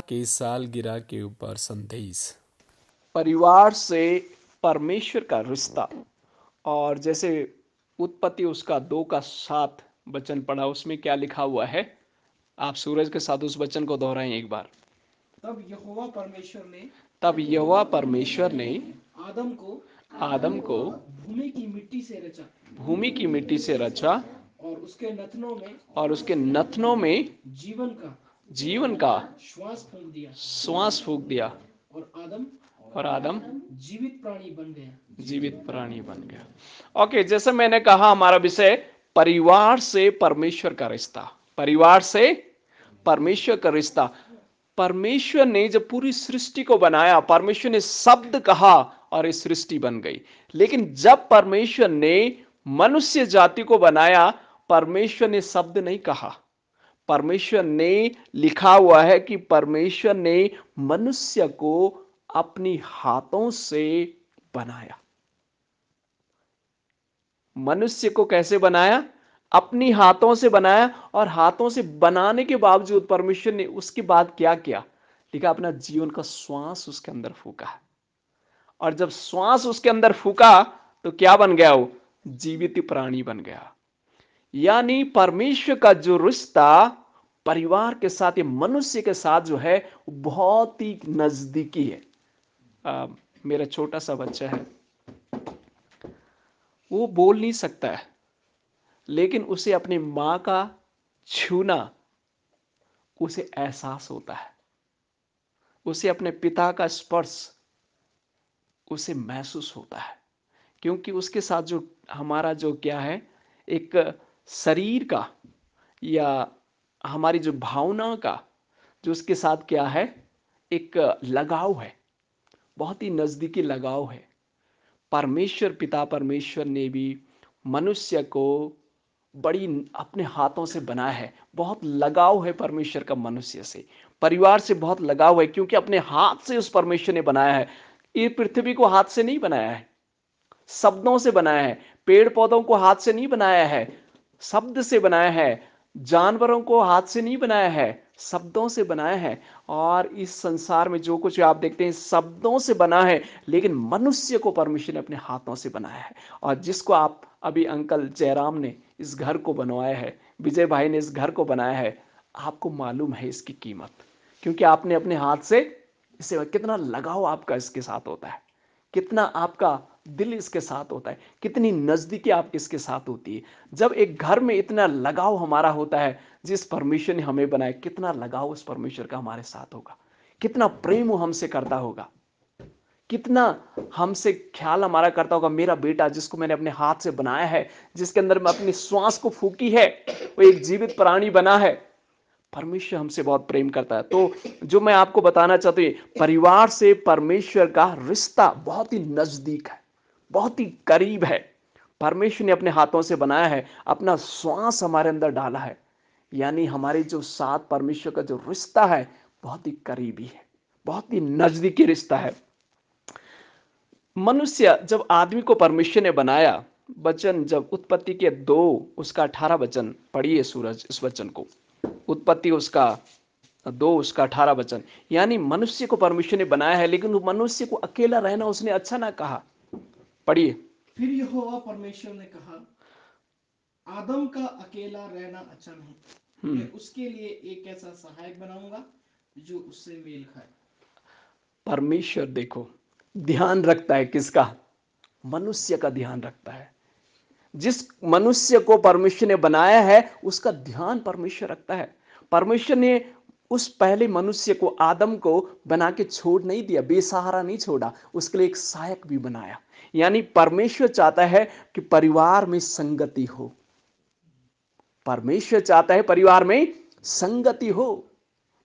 की सालगिरह के ऊपर संदेश। परिवार से परमेश्वर का रिश्ता। और जैसे उत्पत्ति उसका 2:7 वचन पढ़ा, उसमें क्या लिखा हुआ है? आप सूरज के साथ उस वचन को दोहराएं एक बार। तब यहोवा परमेश्वर ने आदम को भूमि की मिट्टी से रचा और और उसके नथनों में जीवन का श्वास फूंक दिया और आदम जीवित प्राणी बन गया। ओके, जैसे मैंने कहा हमारा विषय परिवार से परमेश्वर का रिश्ता। परिवार से परमेश्वर का रिश्ता। परमेश्वर ने जब पूरी सृष्टि को बनाया, परमेश्वर ने शब्द कहा और ये सृष्टि बन गई। लेकिन जब परमेश्वर ने मनुष्य जाति को बनाया, परमेश्वर ने शब्द नहीं कहा। परमेश्वर ने, लिखा हुआ है कि परमेश्वर ने मनुष्य को अपनी हाथों से बनाया। मनुष्य को कैसे बनाया? अपनी हाथों से बनाया। और हाथों से बनाने के बावजूद परमेश्वर ने उसके बाद क्या किया? लिखा अपना जीवन का श्वास उसके अंदर फूका। और जब श्वास उसके अंदर फूका तो क्या बन गया? वो जीवित प्राणी बन गया। यानी परमेश्वर का जो रिश्ता परिवार के साथ, ये मनुष्य के साथ जो है, बहुत ही नजदीकी है। मेरा छोटा सा बच्चा है, वो बोल नहीं सकता है, लेकिन उसे अपनी मां का छूना उसे एहसास होता है। उसे अपने पिता का स्पर्श उसे महसूस होता है, क्योंकि उसके साथ जो हमारा जो क्या है, एक शरीर का या हमारी जो भावना का जो उसके साथ क्या है, एक लगाव है, बहुत ही नजदीकी लगाव है। परमेश्वर पिता परमेश्वर ने भी मनुष्य को बड़ी अपने हाथों से बनाया है। बहुत लगाव है परमेश्वर का मनुष्य से, परिवार से बहुत लगाव है, क्योंकि अपने हाथ से उस परमेश्वर ने बनाया है। ये पृथ्वी को हाथ से नहीं बनाया है, शब्दों से बनाया है। पेड़ पौधों को हाथ से नहीं बनाया है, शब्द से बनाया है। जानवरों को हाथ से नहीं बनाया है, शब्दों से बनाया है। और इस संसार में जो कुछ आप देखते हैं शब्दों से बना है, लेकिन मनुष्य को परमेश्वर ने अपने हाथों से बनाया है। और जिसको आप अभी अंकल जयराम ने इस घर को बनवाया है, विजय भाई ने इस घर को बनाया है, आपको मालूम है इसकी कीमत, क्योंकि आपने अपने हाथ से इसे, कितना लगाव आपका इसके साथ होता है, कितना आपका दिल इसके साथ होता है, कितनी नजदीकी आपकी इसके साथ होती है। जब एक घर में इतना लगाव हमारा होता है जिस परमेश्वर ने हमें बनाया, कितना लगाव उस परमेश्वर का हमारे साथ होगा, कितना प्रेम वो हमसे करता होगा, कितना हमसे ख्याल हमारा करता होगा। मेरा बेटा जिसको मैंने अपने हाथ से बनाया है, जिसके अंदर मैं अपनी श्वास को फूकी है, वो एक जीवित प्राणी बना है। परमेश्वर हमसे बहुत प्रेम करता है। तो जो मैं आपको बताना चाहता हूं, परिवार से परमेश्वर का रिश्ता बहुत ही नजदीक है, बहुत ही करीब है। परमेश्वर ने अपने हाथों से बनाया है, अपना श्वास हमारे अंदर डाला है। यानी हमारे जो साथ परमेश्वर का जो रिश्ता है बहुत ही करीबी है, बहुत ही नजदीकी रिश्ता है। मनुष्य जब आदमी को परमेश्वर ने बनाया, वचन जब उत्पत्ति के 2:18 वचन पढ़िए सूरज इस वचन को। उत्पत्ति उसका 2:18 वचन। यानी मनुष्य को परमेश्वर ने बनाया है, लेकिन वो मनुष्य को अकेला रहना उसने अच्छा ना कहा। पढ़िए। फिर यहोवा परमेश्वर ने कहा, आदम का अकेला रहना अच्छा नहीं, मैं उसके लिए एक ऐसा सहायक बनाऊंगा जो उससे मेल खाए। परमेश्वर देखो ध्यान रखता है किसका? मनुष्य का ध्यान रखता है। जिस मनुष्य को परमेश्वर ने बनाया है उसका ध्यान परमेश्वर रखता है। परमेश्वर ने उस पहले मनुष्य को, आदम को बना के छोड़ नहीं दिया, बेसहारा नहीं छोड़ा, उसके लिए एक सहायक भी बनाया। यानी परमेश्वर चाहता है कि परिवार में संगति हो। परमेश्वर चाहता है परिवार में संगति हो।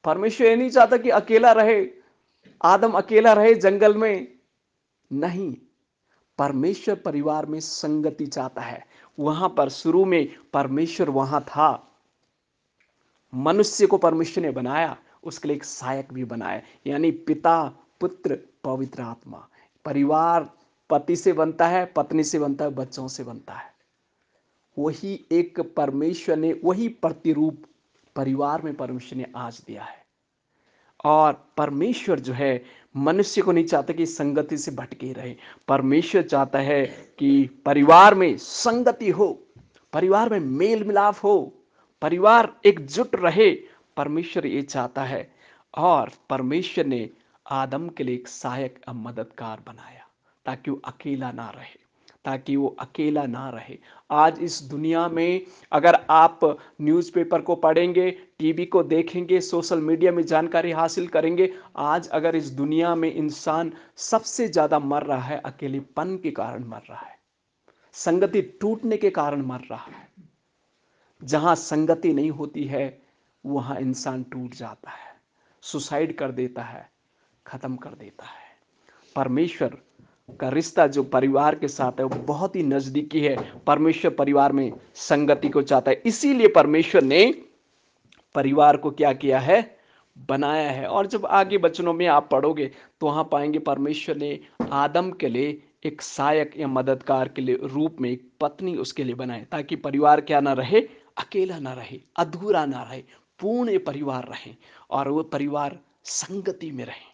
परमेश्वर ये नहीं चाहता कि अकेला रहे, आदम अकेला रहे जंगल में। नहीं, परमेश्वर परिवार में संगति चाहता है। वहां पर शुरू में परमेश्वर वहां था, मनुष्य को परमेश्वर ने बनाया, उसके लिए एक सहायक भी बनाया, यानी पिता, पुत्र, पवित्र आत्मा। परिवार पति से बनता है, पत्नी से बनता है, बच्चों से बनता है। वही एक परमेश्वर ने, वही प्रतिरूप परिवार में परमेश्वर ने आज दिया है। और परमेश्वर जो है मनुष्य को नहीं चाहता कि संगति से भटके रहे। परमेश्वर चाहता है कि परिवार में संगति हो, परिवार में मेल मिलाप हो, परिवार एकजुट रहे। परमेश्वर ये चाहता है। और परमेश्वर ने आदम के लिए एक सहायक मददगार बनाया ताकि वो अकेला ना रहे, ताकि वो अकेला ना रहे। आज इस दुनिया में अगर आप न्यूज़पेपर को पढ़ेंगे, टीवी को देखेंगे, सोशल मीडिया में जानकारी हासिल करेंगे, आज अगर इस दुनिया में इंसान सबसे ज़्यादा मर रहा है, अकेलेपन के कारण मर रहा है, संगति टूटने के कारण मर रहा है। जहाँ संगति नहीं होती है वहाँ इंसान टूट जाता है, सुसाइड कर देता है, खत्म कर देता है। परमेश्वर का रिश्ता जो परिवार के साथ है वो बहुत ही नजदीकी है। परमेश्वर परिवार में संगति को चाहता है, इसीलिए परमेश्वर ने परिवार को क्या किया है? बनाया है। और जब आगे वचनों में आप पढ़ोगे तो वहां पाएंगे परमेश्वर ने आदम के लिए एक सहायक या मददगार के लिए रूप में एक पत्नी उसके लिए बनाए, ताकि परिवार क्या ना रहे? अकेला ना रहे, अधूरा ना रहे, पूर्ण परिवार रहे और वो परिवार संगति में रहे।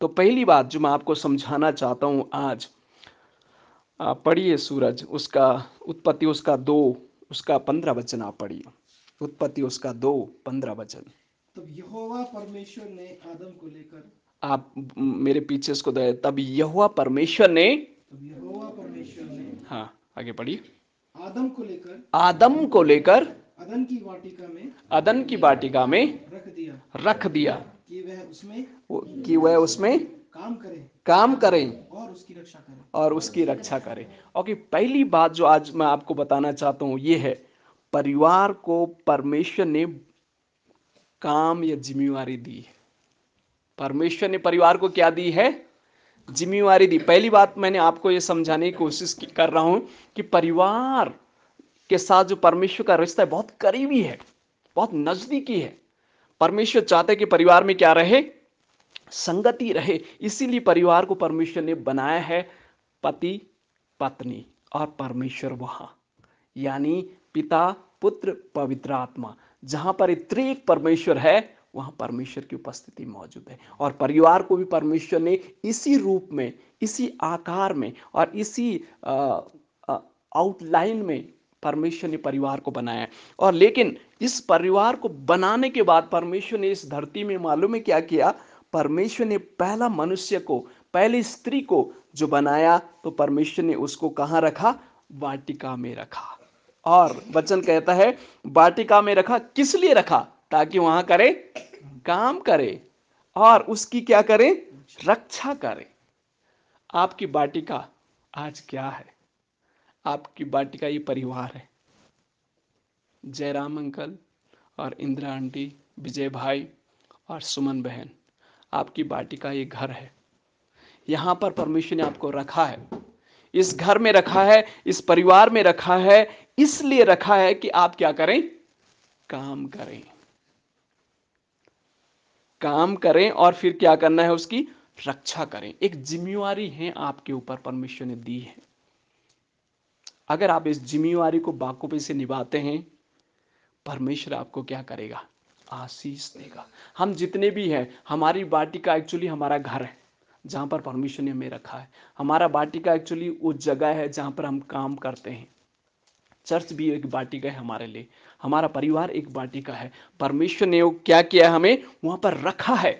तो पहली बात जो मैं आपको समझाना चाहता हूं आज, आप पढ़िए सूरज, उसका उत्पत्ति उसका 2 उसका 15 वचन आप पढ़िए। उत्पत्ति उसका 2:15 वचन। तब यहोवा परमेश्वर ने आदम को लेकर आप मेरे पीछे उसको दे। तब यहोवा परमेश्वर ने, तब यहोवा परमेश्वर ने हाँ आगे पढ़िए, आदम को लेकर आदम को लेकर अदन की वाटिका में अदन की वाटिका में रख दिया कि वह उसमें काम करे काम करें और उसकी रक्षा करे। और उसकी रक्षा करें। ओके, पहली बात जो आज मैं आपको बताना चाहता हूं ये है, परिवार को परमेश्वर ने काम या जिम्मेवारी दी है। परमेश्वर ने परिवार को क्या दी है? जिम्मेवारी दी। पहली बात मैंने आपको यह समझाने की कोशिश कर रहा हूं कि परिवार के साथ जो परमेश्वर का रिश्ता है बहुत करीबी है, बहुत नजदीकी है। परमेश्वर चाहते कि परिवार में क्या रहे? संगति रहे। इसीलिए परिवार को परमेश्वर ने बनाया है, पति, पत्नी और परमेश्वर वहां, यानी पिता, पुत्र, पवित्र आत्मा। जहां पर त्रिएक परमेश्वर है वहां परमेश्वर की उपस्थिति मौजूद है। और परिवार को भी परमेश्वर ने इसी रूप में, इसी आकार में और इसी आउटलाइन में परमेश्वर ने परिवार को बनाया। और लेकिन इस परिवार को बनाने के बाद परमेश्वर ने इस धरती में मालूम है क्या किया? परमेश्वर ने पहला मनुष्य को, पहली स्त्री को जो बनाया, तो परमेश्वर ने उसको कहां रखा? वाटिका में रखा। और वचन कहता है वाटिका में रखा। किस लिए रखा? ताकि वहां करे, काम करे और उसकी क्या करे? रक्षा करे। आपकी वाटिका आज क्या है? आपकी वाटिका ये परिवार है। जयराम अंकल और इंदिरा आंटी, विजय भाई और सुमन बहन, आपकी वाटिका ये घर है। यहां पर परमेश्वर ने आपको रखा है, इस घर में रखा है, इस परिवार में रखा है। इसलिए रखा है कि आप क्या करें? काम करें। काम करें और फिर क्या करना है? उसकी रक्षा करें। एक जिम्मेवारी है आपके ऊपर परमेश्वर ने दी है। अगर आप इस जिम्मेवारी को बाखूबी से निभाते हैं, परमेश्वर आपको क्या करेगा? आशीष देगा। हम जितने भी हैं, हमारी वाटिका एक्चुअली हमारा घर है। जहाँ पर परमेश्वर ने हमें रखा है। हमारा वाटिका एक्चुअली वो जगह है जहाँ पर हम काम करते हैं। चर्च भी एक वाटिका है हमारे लिए, हमारा परिवार एक वाटिका है। परमेश्वर ने वो क्या किया है, हमें वहाँ पर रखा है।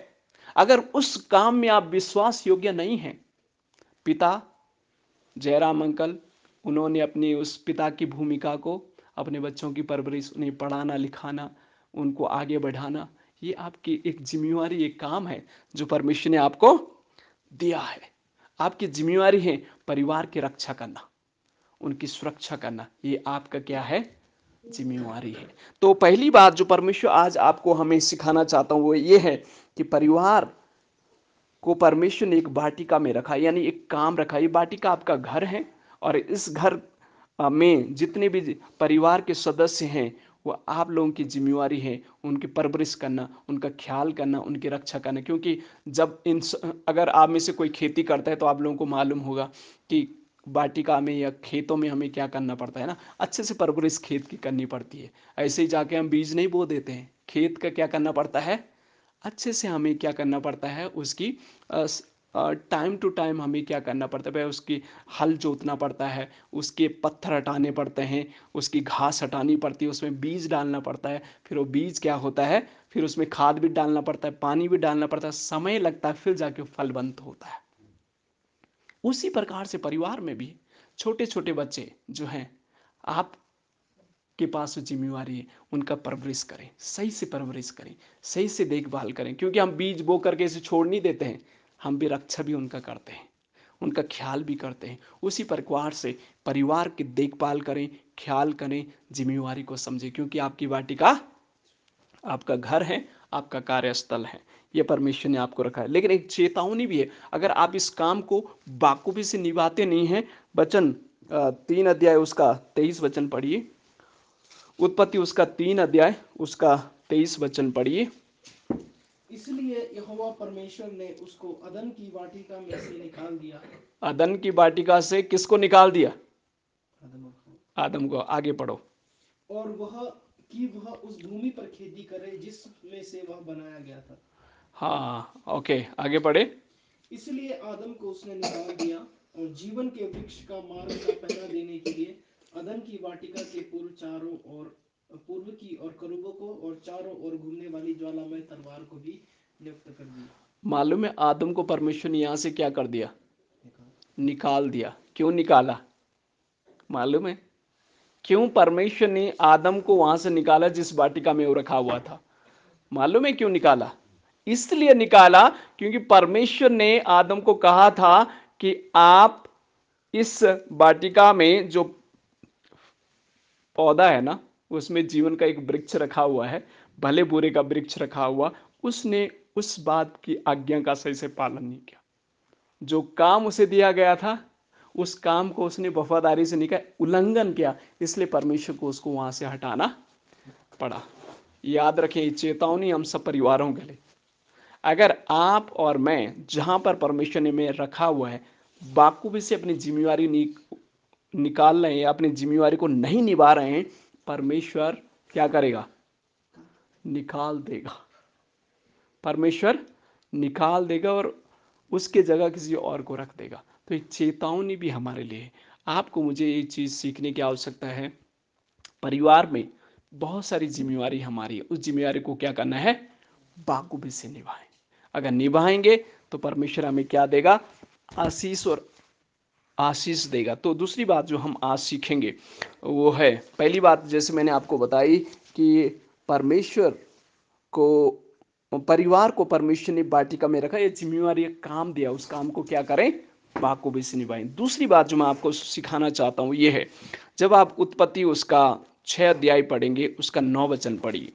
अगर उस काम में आप विश्वास योग्य नहीं हैं, पिता जयराम अंकल, उन्होंने अपनी उस पिता की भूमिका को, अपने बच्चों की परवरिश, उन्हें पढ़ाना लिखाना, उनको आगे बढ़ाना, ये आपकी एक जिम्मेवारी, एक काम है जो परमेश्वर ने आपको दिया है। आपकी जिम्मेवारी है परिवार की रक्षा करना, उनकी सुरक्षा करना, ये आपका क्या है, जिम्मेवारी है। तो पहली बात जो परमेश्वर आज आपको हमें सिखाना चाहता हूं वो ये है कि परिवार को परमेश्वर ने एक वाटिका में रखा, यानी एक काम रखा। ये वाटिका आपका घर है और इस घर में जितने भी परिवार के सदस्य हैं वो आप लोगों की जिम्मेवारी है उनकी परवरिश करना, उनका ख्याल करना, उनकी रक्षा करना। क्योंकि जब अगर आप में से कोई खेती करता है तो आप लोगों को मालूम होगा कि वाटिका में या खेतों में हमें क्या करना पड़ता है ना, अच्छे से परवरिश खेत की करनी पड़ती है। ऐसे ही जाके हम बीज नहीं बो देते हैं, खेत का क्या करना पड़ता है, अच्छे से हमें क्या करना पड़ता है, उसकी टाइम टू टाइम हमें क्या करना पड़ता है, उसकी हल जोतना पड़ता है, उसके पत्थर हटाने पड़ते हैं, उसकी घास हटानी पड़ती है, उसमें बीज डालना पड़ता है, फिर वो बीज क्या होता है, फिर उसमें खाद भी डालना पड़ता है, पानी भी डालना पड़ता है, समय लगता है, फिर जाके फलवंत होता है। उसी प्रकार से परिवार में भी छोटे छोटे बच्चे जो हैं, आप के पास जिम्मेवारी है, उनका परवरिश करें, सही से परवरिश करें, सही से देखभाल करें। क्योंकि हम बीज बो करके इसे छोड़ नहीं देते हैं, हम भी रक्षा भी उनका करते हैं, उनका ख्याल भी करते हैं। उसी प्रकार से परिवार की देखभाल करें, ख्याल करें, जिम्मेवारी को समझें। क्योंकि आपकी वाटिका आपका घर है, आपका कार्यस्थल है, यह परमेश्वर ने आपको रखा है। लेकिन एक चेतावनी भी है, अगर आप इस काम को बाखूबी से निभाते नहीं हैं। वचन 3 अध्याय उसका 23 वचन पढ़िए। उत्पत्ति उसका 3 अध्याय उसका 23 वचन पढ़िए। इसलिए यहोवा परमेश्वर ने उसको अदन की वाटिका में से निकाल दिया। अदन की वाटिका से किसको निकाल दिया, आदम को। आदम को। आगे पढ़ो। और वह उस भूमि पर खेती करे जिसमें से वह बनाया गया था। हाँ, ओके, आगे पढ़े। इसलिए आदम को उसने निकाल दिया और जीवन के वृक्ष का मार्ग का पहरा देने के लिए अदन की वाटिका के पूर्व की और करूबों को और चारों ओर घूमने वाली ज्वालामय तलवार को भी नियुक्त कर दिया। मालूम है आदम को परमेश्वर ने यहां से क्या कर दिया, निकाल दिया। क्यों निकाला मालूम है, क्यों परमेश्वर ने आदम को वहां से निकाला जिस वाटिका में वो रखा हुआ था? मालूम है क्यों निकाला? इसलिए निकाला क्योंकि परमेश्वर ने आदम को कहा था कि आप इस वाटिका में जो पौधा है ना, उसमें जीवन का एक वृक्ष रखा हुआ है, भले बुरे का वृक्ष रखा हुआ, उसने उस बात की आज्ञा का सही से पालन नहीं किया। जो काम उसे दिया गया था उस काम को उसने वफादारी से नहीं किया, उल्लंघन किया, इसलिए परमेश्वर को उसको वहां से हटाना पड़ा। याद रखें, चेतावनी हम सब परिवारों के लिए। अगर आप और मैं जहां पर परमेश्वर ने में रखा हुआ है बाखूबी से अपनी जिम्मेवारी निकाल रहे हैं, अपनी जिम्मेवारी को नहीं निभा रहे हैं, परमेश्वर क्या करेगा, निकाल देगा। परमेश्वर निकाल देगा और उसके जगह किसी और को रख देगा। तो एक चेतावनी भी हमारे लिए है। आपको मुझे ये चीज़ सीखने की आवश्यकता है। परिवार में बहुत सारी जिम्मेवारी हमारी है, उस जिम्मेवारी को क्या करना है, बाखूबी से निभाएं। अगर निभाएंगे तो परमेश्वर हमें क्या देगा, आशीष और आशीष देगा। तो दूसरी बात जो हम आज सीखेंगे वो है, पहली बात जैसे मैंने आपको बताई कि परमेश्वर को, परिवार को परमेश्वर ने वाटिका में रखा, ये जिम्मेवारी, काम दिया, उस काम को क्या करें, बाखूबी से निभाएं। दूसरी बात जो मैं आपको सिखाना चाहता हूं ये है, जब आप उत्पत्ति उसका 6 अध्याय पढ़ेंगे उसका 9 वचन पढ़िए।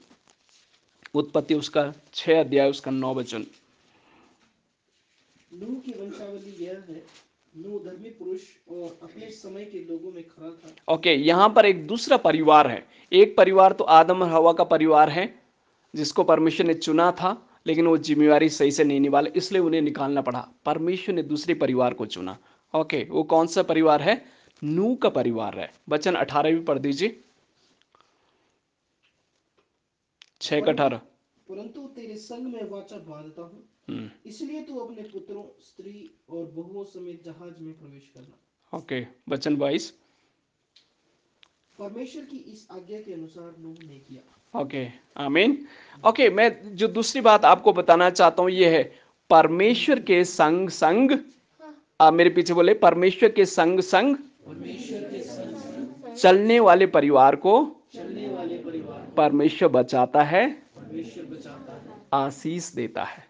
उत्पत्ति उसका 6 अध्याय उसका 9 वचन। नूह की वंशावली यह है, नूह धर्मी पुरुष और अपने समय के लोगों में खरा था। ओके, यहां पर एक दूसरा परिवार है। एक परिवार तो आदम और हवा का परिवार है जिसको परमेश्वर ने चुना था, लेकिन वो जिम्मेवारी सही से नहीं निभाले, इसलिए उन्हें निकालना पड़ा। परमेश्वर ने दूसरे परिवार को चुना। ओके, वो कौन सा परिवार है, नूह का परिवार है। वचन 18 भी पढ़ दीजिए, 6 का 18। परंतु तेरे संग में वाचा बांधता हूँ, इसलिए तू अपने पुत्रों, स्त्री और बहुओं समेत जहाज में प्रवेश करना। ओके, वचन 22। परमेश्वर की इस आज्ञा के अनुसार नूह ने किया। ओके, आमीन। ओके, मैं जो दूसरी बात आपको बताना चाहता हूं ये है, परमेश्वर के संग संग, आप मेरे पीछे बोले, परमेश्वर के संग संग चलने वाले परिवार को परमेश्वर बचाता है, आशीष देता है।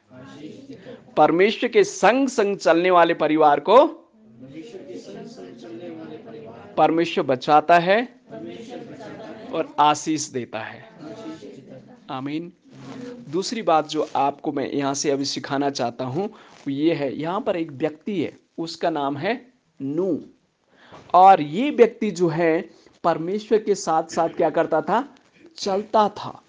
परमेश्वर के संग संग चलने वाले परिवार को परमेश्वर बचाता है और आशीष देता है। आमीन। दूसरी बात जो आपको मैं यहां से अभी सिखाना चाहता हूं वो ये है, यहां पर एक व्यक्ति है, उसका नाम है नूह। और ये व्यक्ति जो है परमेश्वर के साथ साथ क्या करता था, चलता था,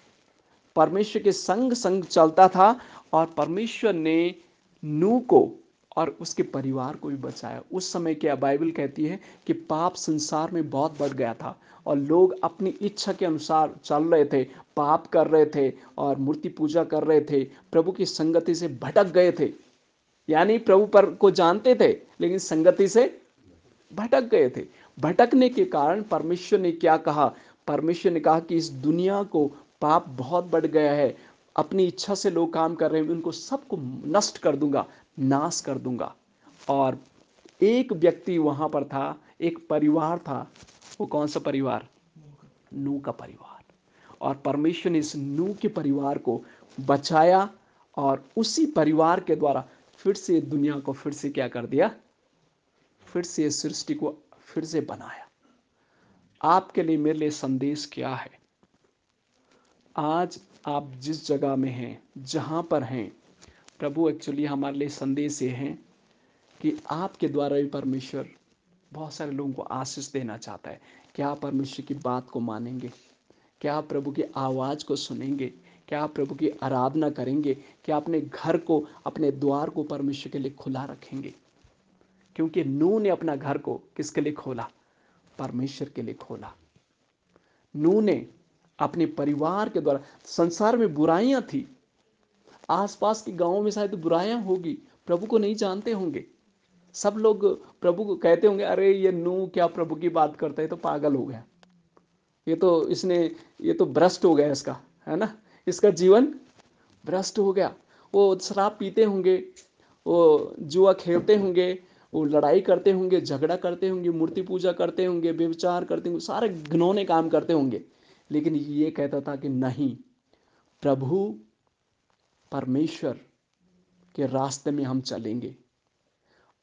परमेश्वर के संग संग चलता था। और परमेश्वर ने नूह को और उसके परिवार को भी बचाया। उस समय क्या बाइबल कहती है कि पाप संसार में बहुत बढ़ गया था और लोग अपनी इच्छा के अनुसार चल रहे थे, पाप कर रहे थे और मूर्ति पूजा कर रहे थे, प्रभु की संगति से भटक गए थे। यानी प्रभु पर को जानते थे लेकिन संगति से भटक गए थे। भटकने के कारण परमेश्वर ने क्या कहा, परमेश्वर ने कहा कि इस दुनिया को पाप बहुत बढ़ गया है, अपनी इच्छा से लोग काम कर रहे हैं, उनको सबको नष्ट कर दूंगा, नाश कर दूंगा। और एक व्यक्ति वहां पर था, एक परिवार था। वो कौन सा परिवार? नूह का परिवार। और परमेश्वर ने इस नूह के परिवार को बचाया और उसी परिवार के द्वारा फिर से दुनिया को फिर से क्या कर दिया, फिर से सृष्टि को फिर से बनाया। आपके लिए, मेरे लिए संदेश क्या है? आज आप जिस जगह में हैं, जहां पर हैं, प्रभु एक्चुअली हमारे लिए संदेश ये है कि आपके द्वारा भी परमेश्वर बहुत सारे लोगों को आशीष देना चाहता है। क्या आप परमेश्वर की बात को मानेंगे? क्या आप प्रभु की आवाज़ को सुनेंगे? क्या आप प्रभु की आराधना करेंगे? क्या अपने घर को, अपने द्वार को परमेश्वर के लिए खुला रखेंगे? क्योंकि नूह ने अपना घर को किसके लिए खोला? परमेश्वर के लिए खोला। नूह ने अपने परिवार के द्वारा, संसार में बुराइयां थी, आसपास के गांवों में शायद बुराइयां होगी, प्रभु को नहीं जानते होंगे, सब लोग प्रभु को कहते होंगे, अरे ये नूह क्या प्रभु की बात करता है, तो पागल हो गया, ये तो भ्रष्ट हो गया इसका, है ना, इसका जीवन भ्रष्ट हो गया। वो शराब पीते होंगे, वो जुआ खेलते होंगे, वो लड़ाई करते होंगे, झगड़ा करते होंगे, मूर्ति पूजा करते होंगे, व्यभिचार करते होंगे, सारे घिनौने काम करते होंगे। लेकिन ये कहता था कि नहीं, प्रभु परमेश्वर के रास्ते में हम चलेंगे।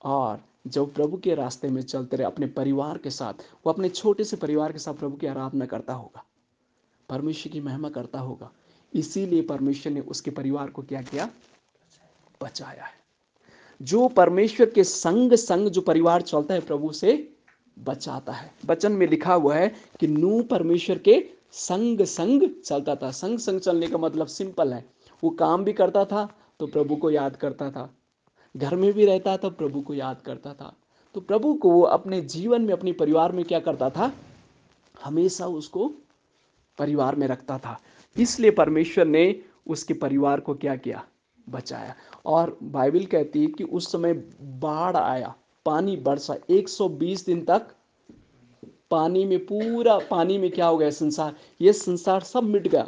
और जब प्रभु के रास्ते में चलते रहे अपने परिवार के साथ, वो अपने छोटे से परिवार के साथ प्रभु की आराधना करता होगा, परमेश्वर की महिमा करता होगा। इसीलिए परमेश्वर ने उसके परिवार को क्या किया? बचाया है। जो परमेश्वर के संग संग जो परिवार चलता है, प्रभु से बचाता है। वचन में लिखा हुआ है कि नूह परमेश्वर के संग संग चलता था। संग संग चलने का मतलब सिंपल है, वो काम भी करता था तो प्रभु को याद करता था, घर में भी रहता था प्रभु को याद करता था। तो प्रभु को वो अपने जीवन में, अपने परिवार में क्या करता था? हमेशा उसको परिवार में रखता था। इसलिए परमेश्वर ने उसके परिवार को क्या किया? बचाया। और बाइबल कहती है कि उस समय बाढ़ आया, पानी बरसा, 120 दिन तक पानी में, पूरा पानी में क्या हो गया? संसार, ये संसार सब मिट गया,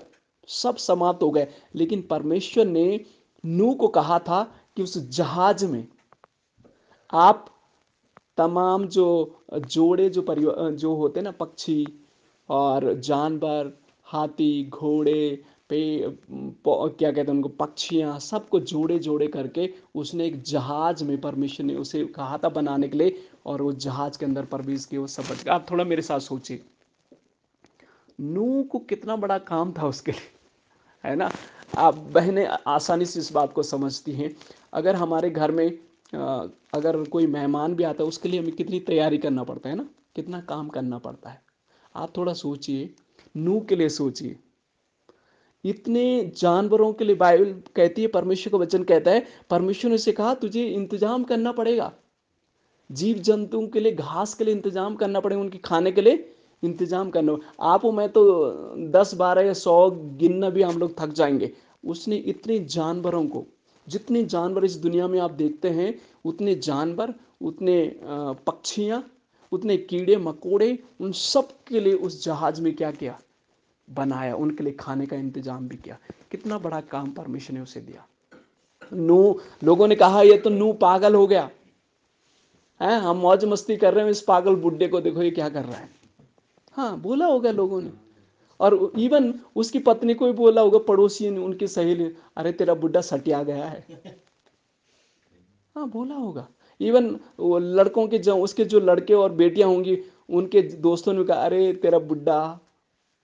सब समाप्त हो गए। लेकिन परमेश्वर ने नूह को कहा था कि उस जहाज में आप तमाम जो जोड़े, जो होते ना, पक्षी और जानवर, हाथी, घोड़े, क्या कहते हैं उनको, पक्षियाँ, सबको जोड़े जोड़े करके उसने एक जहाज में, परमेश्वर ने उसे कहा था बनाने के लिए, और वो जहाज के अंदर प्रवेश किया, वो सब बच गया। आप थोड़ा मेरे साथ सोचिए, नूह को कितना बड़ा काम था उसके लिए, है ना। आप बहनें आसानी से इस बात को समझती हैं। अगर हमारे घर में अगर कोई मेहमान भी आता है, उसके लिए हमें कितनी तैयारी करना पड़ता है ना, कितना काम करना पड़ता है। आप थोड़ा सोचिए, नूह के लिए सोचिए, इतने जानवरों के लिए बाइबल कहती है, परमेश्वर का वचन कहता है, परमेश्वर ने उसे कहा तुझे इंतजाम करना पड़ेगा, जीव जंतुओं के लिए, घास के लिए इंतजाम करना पड़ेगा, उनके खाने के लिए इंतजाम करना। आप मैं तो 10, 12 या 100 गिनना भी हम लोग थक जाएंगे, उसने इतने जानवरों को, जितने जानवर इस दुनिया में आप देखते हैं, उतने जानवर, उतने पक्षियां, उतने कीड़े मकोड़े, उन सब के लिए उस जहाज में क्या किया, बनाया, उनके लिए खाने का इंतजाम भी किया। कितना बड़ा काम परमेश्वर ने उसे दिया। नूह, लोगों ने कहा ये तो नूह पागल हो गया है, हम मौज मस्ती कर रहे हैं, इस पागल बुड्ढे को देखो ये क्या कर रहा है। हाँ, बोला होगा लोगों ने, और इवन उसकी पत्नी को भी बोला होगा, पड़ोसी ने, उनकी सहेली, अरे तेरा बुड्ढा सटिया गया है। हाँ, बोला होगा। इवन वो लड़कों के जो, उसके जो लड़के और बेटियां होंगी, उनके दोस्तों ने कहा, अरे तेरा बुड्ढा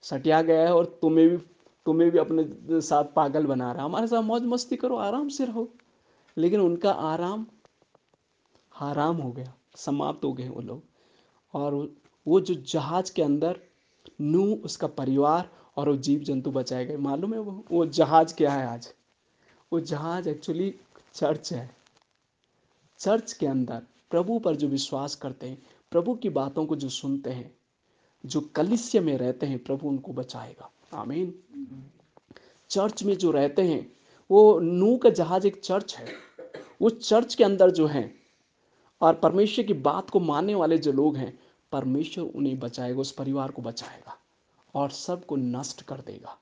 सटिया गया है और तुम्हें भी अपने साथ पागल बना रहा है, हमारे साथ मौज मस्ती करो, आराम से रहो। लेकिन उनका आराम हराम हो गया, समाप्त हो गए वो लोग। और वो जो जहाज के अंदर नूह, उसका परिवार और वो जीव जंतु बचाए गए। मालूम है वो जहाज क्या है आज? वो जहाज एक्चुअली चर्च है। चर्च के अंदर प्रभु पर जो विश्वास करते हैं, प्रभु की बातों को जो सुनते हैं, जो कलीसिया में रहते हैं, प्रभु उनको बचाएगा। आमीन। चर्च में जो रहते हैं, वो नूह का जहाज एक चर्च है। वो चर्च के अंदर जो है और परमेश्वर की बात को मानने वाले जो लोग हैं, परमेश्वर उन्हें बचाएगा, उस परिवार को बचाएगा और सबको नष्ट कर देगा।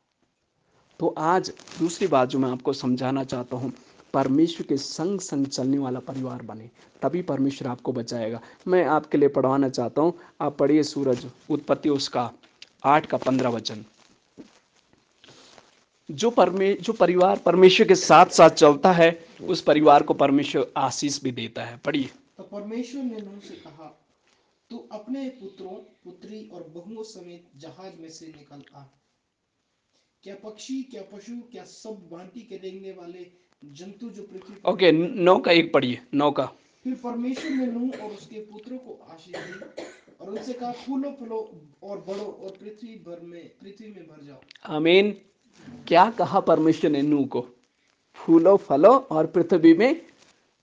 तो आज दूसरी बात जो मैं आपको समझाना चाहता हूँ, परमेश्वर के संग संग चलने वाला परिवार बने, तभी परमेश्वर आपको बचाएगा। मैं आपके लिए पढ़वाना चाहता हूँ, आप पढ़िए सूरज उत्पत्ति उसका 8 का 15 वचन। जो परिवार परमेश्वर के साथ साथ चलता है, उस परिवार को परमेश्वर आशीष भी देता है। पढ़िए। तो परमेश्वर ने नूह से कहा, तू अपने पुत्रों, पुत्री और बहुओं समेत जहाज में से निकल आ। क्या पक्षी, क्या पशु, क्या सब भांति के रेंगने वाले जंतु जो पृथ्वी पर ओके, 9 का 1 पढ़िए, 9 का। फिर परमेश्वर ने नूह और उसके पुत्रों को आशीष दी और उनसे कहा, फूलो फलो और बढ़ो और पृथ्वी में भर जाओ। आमीन। क्या कहा परमेश्वर ने नूह को? फूलो फलो और पृथ्वी में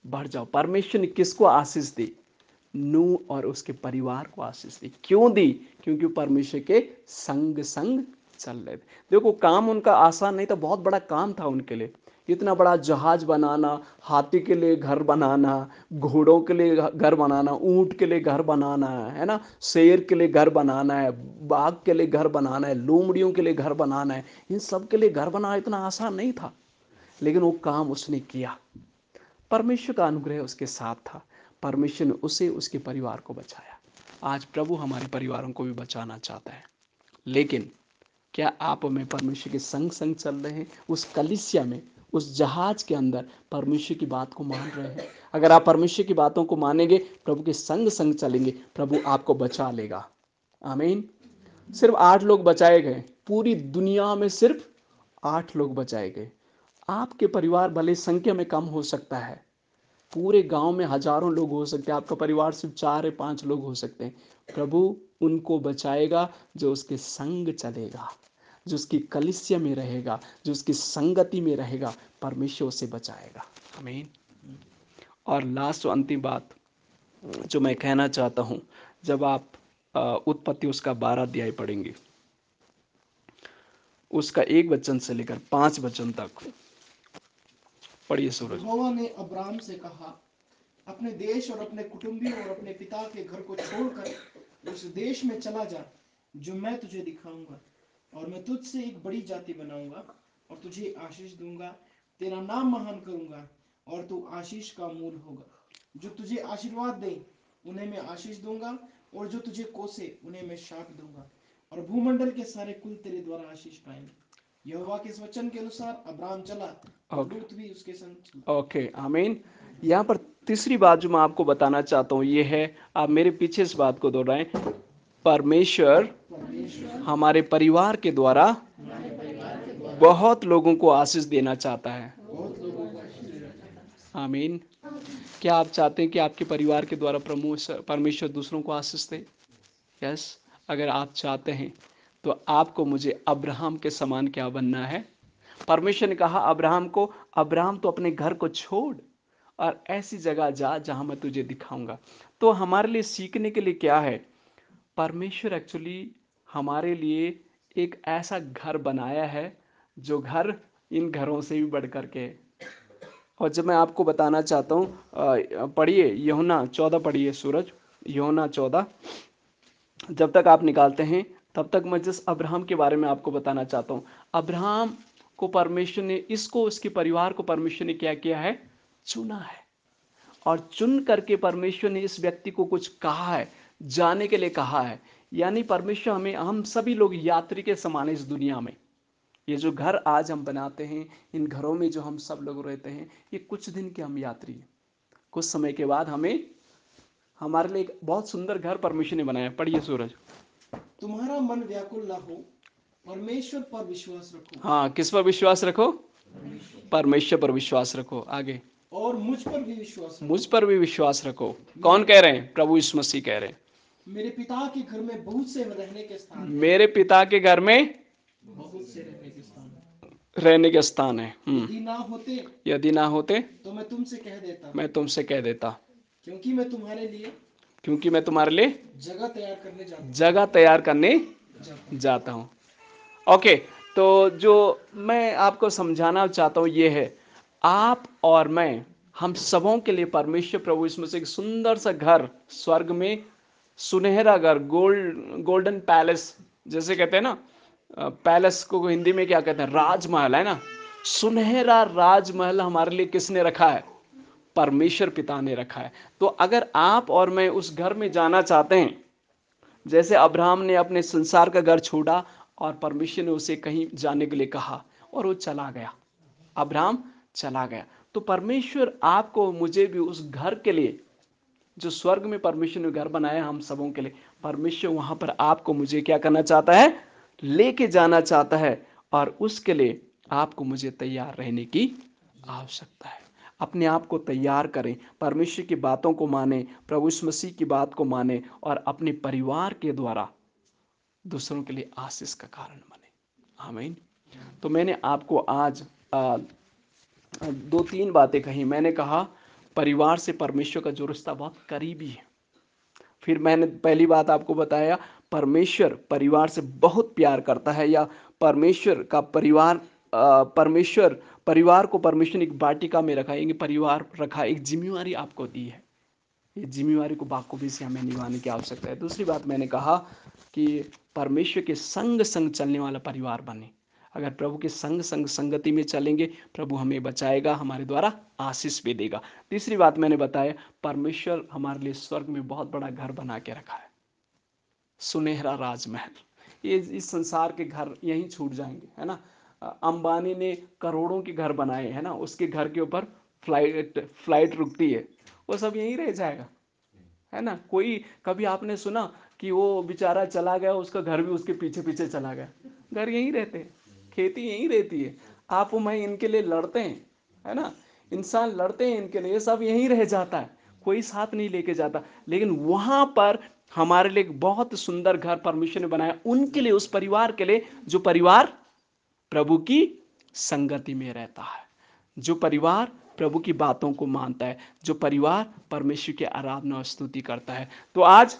बढ़ जाओ। परमेश्वर ने किसको आशीष दी? नूह और उसके परिवार को आशीष दी। क्यों दी? क्योंकि परमेश्वर के संग संग चल रहे थे। देखो, काम उनका आसान नहीं था, बहुत बड़ा काम था उनके लिए। इतना बड़ा जहाज बनाना, हाथी के लिए घर बनाना, घोड़ों के लिए घर बनाना, ऊंट के लिए घर बनाना है ना, शेर के लिए घर बनाना है, बाघ के लिए घर बनाना है, लोमड़ियों के लिए घर बनाना है, इन सब के लिए घर बनाना इतना आसान नहीं था। लेकिन वो काम उसने किया। परमेश्वर का अनुग्रह उसके साथ था। परमेश्वर ने उसे, उसके परिवार को बचाया। आज प्रभु हमारे परिवारों को भी बचाना चाहता है। लेकिन क्या आप में परमेश्वर के संग संग चल रहे हैं? उस कलीसिया में, उस जहाज के अंदर परमेश्वर की बात को मान रहे हैं? अगर आप परमेश्वर की बातों को मानेंगे, प्रभु के संग संग चलेंगे, प्रभु आपको बचा लेगा। आमीन। सिर्फ 8 लोग बचाए गए, पूरी दुनिया में सिर्फ 8 लोग बचाए गए। आपके परिवार भले संख्या में कम हो सकता है, पूरे गांव में हजारों लोग हो सकते हैं, आपका परिवार सिर्फ 4 या 5 लोग हो सकते हैं। प्रभु उनको बचाएगा जो उसके संग चलेगा, जो उसकी कलीसिया में रहेगा, जो उसकी संगति में रहेगा, परमेश्वर उसे बचाएगा। आमीन। और लास्ट अंतिम बात जो मैं कहना चाहता हूं, जब आप उत्पत्ति उसका 12 अध्याय पढ़ेंगे, उसका 1 वचन से लेकर 5 वचन तक पढ़िए सूरज। यहोवा ने अब्राम से कहा, अपने देश और अपने कुटुंबियों और अपने पिता के घर को छोड़कर उस देश में चला जा जो मैं तुझे दिखाऊंगा, और मैं तुझसे एक बड़ी जाति बनाऊंगा और तुझे आशीष दूंगा, तेरा नाम महान करूंगा और तू आशीष का मूल होगा। जो तुझे आशीर्वाद दे उन्हें मैं आशीष दूंगा, और जो तुझे कोसे उन्हें मैं शाप दूंगा, और भूमंडल के सारे कुल तेरे द्वारा आशीष पाएंगे। यहोवा के इस वचन के अनुसार अब्राम चला और लूत भी उसके संग चला। ओके, आमीन। यहाँ पर तीसरी बात जो मैं आपको बताना चाहता हूँ ये है, आप मेरे पीछे इस बात को दोहराएं, परमेश्वर हमारे परिवार के द्वारा बहुत लोगों को आशीष देना चाहता है। आमीन। क्या आप चाहते हैं कि आपके परिवार के द्वारा परमेश्वर दूसरों को आशीष दे? यस। अगर आप चाहते हैं तो आपको मुझे अब्राहम के समान क्या बनना है? परमेश्वर ने कहा अब्राहम को, अब्राहम तो अपने घर को छोड़ और ऐसी जगह जा जहां मैं तुझे दिखाऊंगा। तो हमारे लिए सीखने के लिए क्या है? परमेश्वर एक्चुअली हमारे लिए एक ऐसा घर बनाया है, जो घर इन घरों से भी बढ़ करके। और जब मैं आपको बताना चाहता हूँ, पढ़िए यूहन्ना 14 पढ़िए सूरज, यूहन्ना 14। जब तक आप निकालते हैं तब तक मैं जिस अब्राहम के बारे में आपको बताना चाहता हूँ। अब्राहम को परमेश्वर ने, इसको उसके परिवार को परमेश्वर ने क्या किया है, चुना है। और चुन करके परमेश्वर ने इस व्यक्ति को कुछ कहा है, जाने के लिए कहा है। यानी परमेश्वर हमें, हम सभी लोग यात्री के समान है इस दुनिया में। ये जो घर आज हम बनाते हैं, इन घरों में जो हम सब लोग रहते हैं, ये कुछ दिन के हम यात्री हैं। कुछ समय के बाद हमें, हमारे लिए एक बहुत सुंदर घर परमेश्वर ने बनाया। पढ़िए सूरज। तुम्हारा मन व्याकुल ना हो, परमेश्वर पर विश्वास रखो। हाँ, किस पर विश्वास रखो? परमेश्वर पर विश्वास रखो। आगे, और मुझ पर भी विश्वास रखो। मुझ पर भी विश्वास रखो। कौन कह रहे हैं? प्रभु यीशु मसीह कह रहे हैं। मेरे पिता के घर में बहुत से रहने के स्थान हैं। मेरे पिता के घर में बहुत से रहने के स्थान हैं। रहने के स्थान है। यदि ना होते यदि ना होते तो मैं तुमसे कह देता, मैं तुमसे कह देता, क्योंकि मैं तुम्हारे लिए क्योंकि मैं तुम्हारे लिए जगह तैयार करने जाता हूँ। जगह तैयार करने जाता हूँ। ओके, तो जो मैं आपको समझाना चाहता हूँ ये है, आप और मैं, हम सबों के लिए परमेश्वर प्रभु यीशु मसीह एक सुंदर सा घर स्वर्ग में, सुनहरा घर, गोल्डन पैलेस जैसे कहते हैं ना, पैलेस को हिंदी में क्या कहते हैं, राजमहल है ना। सुनहरा राजमहल हमारे लिए किसने रखा है? परमेश्वर पिता ने रखा है। तो अगर आप और मैं उस घर में जाना चाहते हैं, जैसे अब्राहम ने अपने संसार का घर छोड़ा और परमेश्वर ने उसे कहीं जाने के लिए कहा और वो चला गया, अब्राहम चला गया, तो परमेश्वर आपको मुझे भी उस घर के लिए, जो स्वर्ग में परमेश्वर ने घर बनाया हम सबों के लिए, परमेश्वर वहां पर आपको मुझे क्या करना चाहता है? लेके जाना चाहता है। और उसके लिए आपको मुझे तैयार रहने की आवश्यकता है। अपने आप को तैयार करें, परमेश्वर की बातों को माने, प्रभु यीशु मसीह की बात को माने और अपने परिवार के द्वारा दूसरों के लिए आशीष का कारण बने। आमीन। तो मैंने आपको आज 2-3 बातें कही। मैंने कहा परिवार से परमेश्वर का जो रिश्ता बहुत करीबी है। फिर मैंने पहली बात आपको बताया, परमेश्वर परिवार से बहुत प्यार करता है, या परमेश्वर का परमेश्वर परिवार को परमेश्वर ने एक वाटिका में रखा है, परिवार रखा, एक जिम्मेवारी आपको दी है। ये जिम्मेवारी को बाखूबी से हमें निभाने की आवश्यकता है। दूसरी बात मैंने कहा कि परमेश्वर के संग संग चलने वाला परिवार बने। अगर प्रभु के संग संग संगति में चलेंगे, प्रभु हमें बचाएगा, हमारे द्वारा आशीष भी देगा। तीसरी बात मैंने बताया, परमेश्वर हमारे लिए स्वर्ग में बहुत बड़ा घर बना के रखा है, सुनहरा राजमहल। ये इस संसार के घर यहीं छूट जाएंगे, है ना। अंबानी ने करोड़ों के घर बनाए, है ना, उसके घर के ऊपर फ्लाइट रुकती है, वो सब यहीं रह जाएगा, है ना। कोई कभी आपने सुना कि वो बेचारा चला गया, उसका घर भी उसके पीछे पीछे चला गया? घर यहीं रहते हैं, खेती यहीं रहती है। आप मैं इनके लिए लड़ते हैं, है ना, इंसान लड़ते हैं इनके लिए, सब यहीं रह जाता है, कोई साथ नहीं लेके जाता। लेकिन वहां पर हमारे लिए एक बहुत सुंदर घर परमेश्वर ने बनाया उनके लिए, उस परिवार के लिए जो परिवार प्रभु की संगति में रहता है, जो परिवार प्रभु की बातों को मानता है, जो परिवार परमेश्वर की आराधना और स्तुति करता है। तो आज